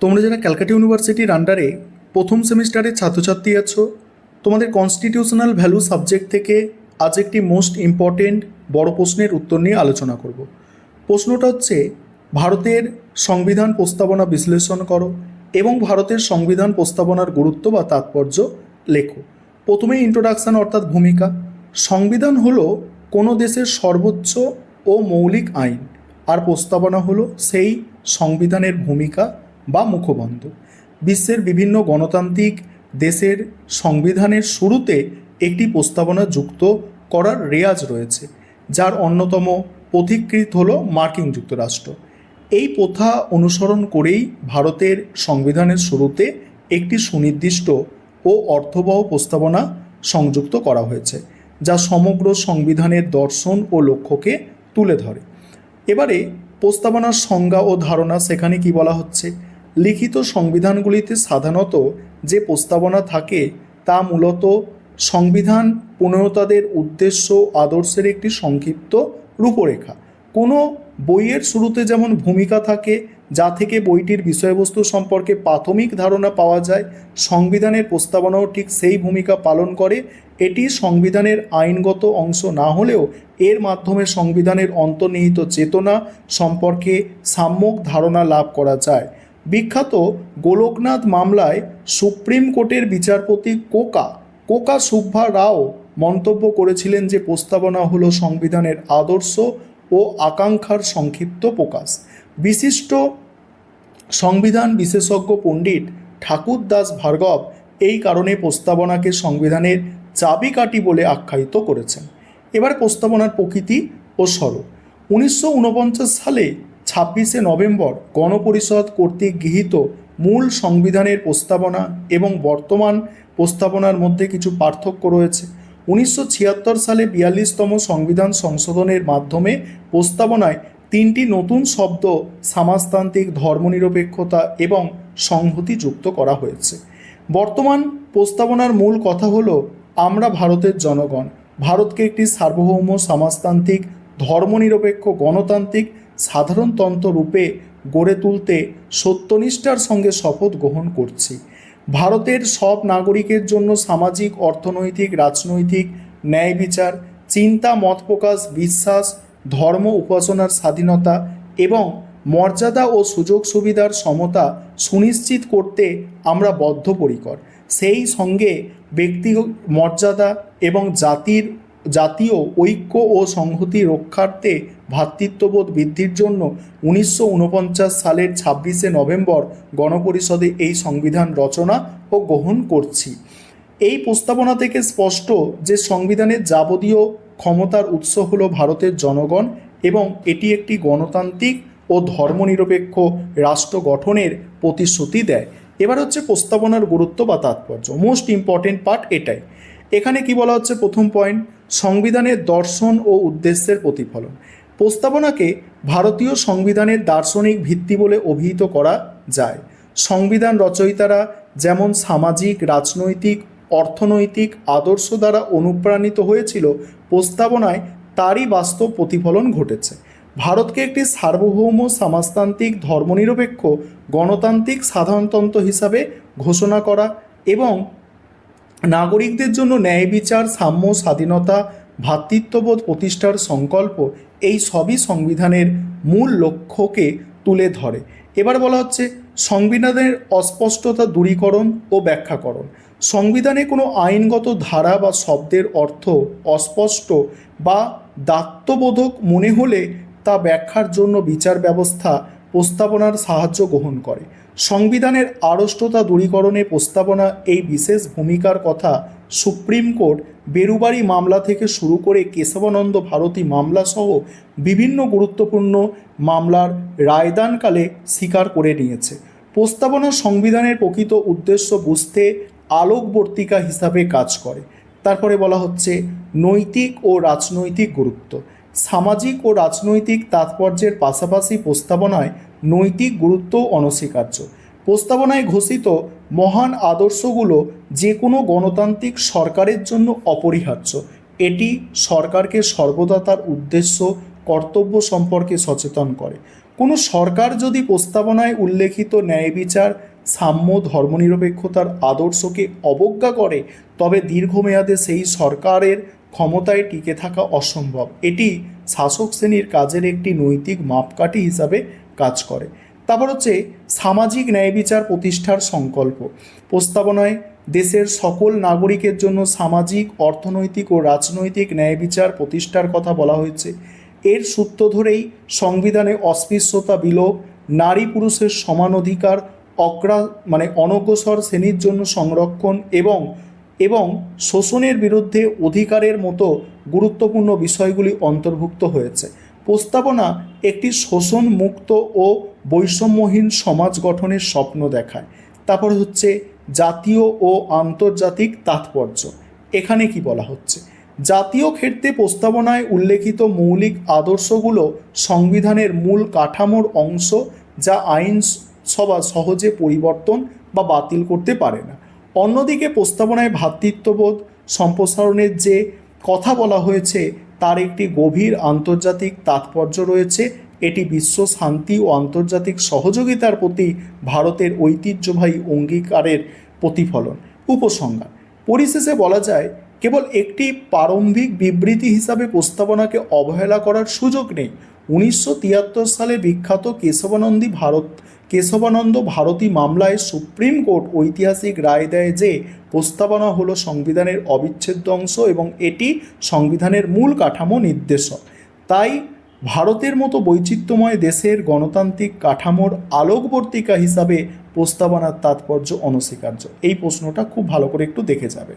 তোমরা যারা ক্যালকাটা ইউনিভার্সিটির আন্ডারে প্রথম সেমিস্টারের ছাত্রছাত্রী আছো, তোমাদের কনস্টিটিউশনাল ভ্যালু সাবজেক্ট থেকে আজ একটি মোস্ট ইম্পর্টেন্ট বড় প্রশ্নের উত্তর নিয়ে আলোচনা করব। প্রশ্নটা হচ্ছে, ভারতের সংবিধান প্রস্তাবনা বিশ্লেষণ করো এবং ভারতের সংবিধান প্রস্তাবনার গুরুত্ব বা তাৎপর্য লেখো। প্রথমে ইন্ট্রোডাকশান অর্থাৎ ভূমিকা। সংবিধান হলো কোনো দেশের সর্বোচ্চ ও মৌলিক আইন, আর প্রস্তাবনা হলো সেই সংবিধানের ভূমিকা বা মুখবন্ধ। বিশ্বের বিভিন্ন গণতান্ত্রিক দেশের সংবিধানের শুরুতে একটি প্রস্তাবনা যুক্ত করার রেওয়াজ রয়েছে, যার অন্যতম পথিকৃৎ হলো মার্কিন যুক্তরাষ্ট্র। এই প্রথা অনুসরণ করেই ভারতের সংবিধানের শুরুতে একটি সুনির্দিষ্ট ও অর্থবহ প্রস্তাবনা সংযুক্ত করা হয়েছে, যা সমগ্র সংবিধানের দর্শন ও লক্ষ্যকে তুলে ধরে। এবারে প্রস্তাবনার সংজ্ঞা ও ধারণা, সেখানে কি বলা হচ্ছে, লিখিত সংবিধানগুলিতে সাধারণত যে প্রস্তাবনা থাকে তা মূলত সংবিধান প্রণেতাদের উদ্দেশ্য আদর্শের একটি সংক্ষিপ্ত রূপরেখা। কোনো বইয়ের শুরুতে যেমন ভূমিকা থাকে, যা থেকে বইটির বিষয়বস্তু সম্পর্কে প্রাথমিক ধারণা পাওয়া যায়, সংবিধানের প্রস্তাবনাও ঠিক সেই ভূমিকা পালন করে। এটি সংবিধানের আইনগত অংশ না হলেও এর মাধ্যমে সংবিধানের অন্তর্নিহিত চেতনা সম্পর্কে সাম্যক ধারণা লাভ করা যায়। বিখ্যাত গোলকনাথ মামলায় সুপ্রিম কোর্টের বিচারপতি কোকা সুব্বা রাও মন্তব্য করেছিলেন যে প্রস্তাবনা হলো সংবিধানের আদর্শ ও আকাঙ্ক্ষার সংক্ষিপ্ত প্রকাশ। বিশিষ্ট সংবিধান বিশেষজ্ঞ পণ্ডিত ঠাকুর দাস ভার্গব এই কারণে প্রস্তাবনাকে সংবিধানের চাবিকাঠি বলে আখ্যায়িত করেছেন। এবার প্রস্তাবনার প্রকৃতি ও স্বরূপ। 1949 সালে 26শে নভেম্বর গণপরিষদ কর্তৃক গৃহীত মূল সংবিধানের প্রস্তাবনা এবং বর্তমান প্রস্তাবনার মধ্যে কিছু পার্থক্য রয়েছে। 1976 সালে 42তম সংবিধান সংশোধনের মাধ্যমে প্রস্তাবনায় 3টি নতুন শব্দ সমাজতান্ত্রিক, ধর্মনিরপেক্ষতা এবং সংহতি যুক্ত করা হয়েছে। বর্তমান প্রস্তাবনার মূল কথা হলো, আমরা ভারতের জনগণ ভারতকে একটি সার্বভৌম সমাজতান্ত্রিক, ধর্মনিরপেক্ষ, গণতান্ত্রিক সাধারণতন্ত্র রূপে গড়ে তুলতে সত্যনিষ্ঠার সঙ্গে শপথ গ্রহণ করছি। ভারতের সব নাগরিকের জন্য সামাজিক, অর্থনৈতিক, রাজনৈতিক, ন্যায় বিচার, চিন্তা, মত প্রকাশ, বিশ্বাস, ধর্ম উপাসনার স্বাধীনতা এবং মর্যাদা ও সুযোগ সুবিধার সমতা সুনিশ্চিত করতে আমরা বদ্ধপরিকর। সেই সঙ্গে ব্যক্তি মর্যাদা এবং জাতীয় ঐক্য ও সংহতি রক্ষার্থে ভ্রাতৃত্ববোধ বৃদ্ধির জন্য 1949 সালের 26শে নভেম্বর গণপরিষদে এই সংবিধান রচনা ও গ্রহণ করছি। এই প্রস্তাবনা থেকে স্পষ্ট যে সংবিধানের যাবতীয় ক্ষমতার উৎস হলো ভারতের জনগণ এবং এটি একটি গণতান্ত্রিক ও ধর্মনিরপেক্ষ রাষ্ট্র গঠনের প্রতিশ্রুতি দেয়। এবার হচ্ছে প্রস্তাবনার গুরুত্ব বা তাৎপর্য। মোস্ট ইম্পর্টেন্ট পার্ট এটাই। এখানে কি বলা হচ্ছে, প্রথম পয়েন্ট, সংবিধানের দর্শন ও উদ্দেশ্যের প্রতিফলন। প্রস্তাবনাকে ভারতীয় সংবিধানের দার্শনিক ভিত্তি বলে অভিহিত করা যায়। সংবিধান রচয়িতারা যেমন সামাজিক, রাজনৈতিক, অর্থনৈতিক আদর্শ দ্বারা অনুপ্রাণিত হয়েছিল, প্রস্তাবনায় তারই বাস্তব প্রতিফলন ঘটেছে। ভারতকে একটি সার্বভৌম সমাজতান্ত্রিক, ধর্মনিরপেক্ষ, গণতান্ত্রিক সাধারণতন্ত্র হিসাবে ঘোষণা করা এবং নাগরিকদের জন্য ন্যায় বিচার, সাম্য, স্বাধীনতা, ভ্রাতৃত্ববোধ প্রতিষ্ঠার সংকল্প, এই সবই সংবিধানের মূল লক্ষ্যকে তুলে ধরে। এবার বলা হচ্ছে সংবিধানের অস্পষ্টতা দূরীকরণ ও ব্যাখ্যাকরণ। সংবিধানে কোনো আইনগত ধারা বা শব্দের অর্থ অস্পষ্ট বা দ্ব্যর্থবোধক মনে হলে তা ব্যাখ্যার জন্য বিচার ব্যবস্থা প্রস্তাবনার সাহায্য গ্রহণ করে। সংবিধানের আড়ষ্টতা দূরীকরণে প্রস্তাবনা এই বিশেষ ভূমিকার কথা সুপ্রিম কোর্ট বেরুবারি মামলা থেকে শুরু করে কেশবানন্দ ভারতী মামলা সহ বিভিন্ন গুরুত্বপূর্ণ মামলার রায়দানকালে স্বীকার করে নিয়েছে। প্রস্তাবনা সংবিধানের প্রকৃত উদ্দেশ্য বুঝতে আলোকবর্তিকা হিসাবে কাজ করে। তারপরে বলা হচ্ছে নৈতিক ও রাজনৈতিক গুরুত্ব। সামাজিক ও রাজনৈতিক তাৎপর্যের পাশাপাশি প্রস্তাবনায় নৈতিক গুরুত্ব অনস্বীকার্য। প্রস্তাবনায় ঘোষিত মহান আদর্শগুলো যে কোনো গণতান্ত্রিক সরকারের জন্য অপরিহার্য। এটি সরকারকে সর্বদা তার উদ্দেশ্য, কর্তব্য সম্পর্কে সচেতন করে। কোনো সরকার যদি প্রস্তাবনায় উল্লেখিত ন্যায় বিচার, সাম্য, ধর্মনিরপেক্ষতার আদর্শকে অবজ্ঞা করে তবে দীর্ঘমেয়াদে সেই সরকারের ক্ষমতায় টিকে থাকা অসম্ভব। এটি শাসক শ্রেণীর কাজের একটি নৈতিক মাপকাঠি হিসাবে কাজ করে। তারপর হচ্ছে সামাজিক ন্যায় বিচার প্রতিষ্ঠার সংকল্প। প্রস্তাবনায় দেশের সকল নাগরিকের জন্য সামাজিক, অর্থনৈতিক ও রাজনৈতিক ন্যায় বিচার প্রতিষ্ঠার কথা বলা হয়েছে। এর সূত্র ধরেই সংবিধানে অস্পৃশ্যতা বিলোপ, নারী পুরুষের সমান অধিকার, অনগ্রসর শ্রেণীর জন্য সংরক্ষণ এবং শোষণের বিরুদ্ধে অধিকারের মতো গুরুত্বপূর্ণ বিষয়গুলি অন্তর্ভুক্ত হয়েছে। প্রস্তাবনা একটি শোষণ মুক্ত ও বৈষম্যহীন সমাজ গঠনের স্বপ্ন দেখায়। তারপর হচ্ছে জাতীয় ও আন্তর্জাতিক তাৎপর্য। এখানে কি বলা হচ্ছে? জাতীয় ক্ষেত্রে প্রস্তাবনায় উল্লেখিত মৌলিক আদর্শগুলো সংবিধানের মূল কাঠামোর অংশ, যা আইনসভা সহজে পরিবর্তন বা বাতিল করতে পারে না। অন্যদিকে প্রস্তাবনায় ভ্রাতৃত্ববোধ সম্প্রসারণের যে কথা বলা হয়েছে তার একটি গভীর আন্তর্জাতিক তাৎপর্য রয়েছে। এটি বিশ্ব শান্তি ও আন্তর্জাতিক সহযোগিতার প্রতি ভারতের ঐতিহ্যবাহী অঙ্গীকারের প্রতিফলন। উপসংহার: পরিশেষে বলা যায়, কেবল একটি প্রারম্ভিক বিবৃতি হিসাবে প্রস্তাবনাকে অবহেলা করার সুযোগ নেই। 1973 সালে বিখ্যাত কেশবানন্দ ভারতী মামলায় সুপ্রিম কোর্ট ঐতিহাসিক রায় দেয় যে প্রস্তাবনা হলো সংবিধানের অবিচ্ছেদ্য অংশ এবং এটি সংবিধানের মূল কাঠামো নির্দেশক। তাই ভারতের মতো বৈচিত্র্যময় দেশের গণতান্ত্রিক কাঠামোর আলোকবর্তিকা হিসাবে প্রস্তাবনার তাৎপর্য অনস্বীকার্য। এই প্রশ্নটা খুব ভালো করে একটু দেখে যাবে।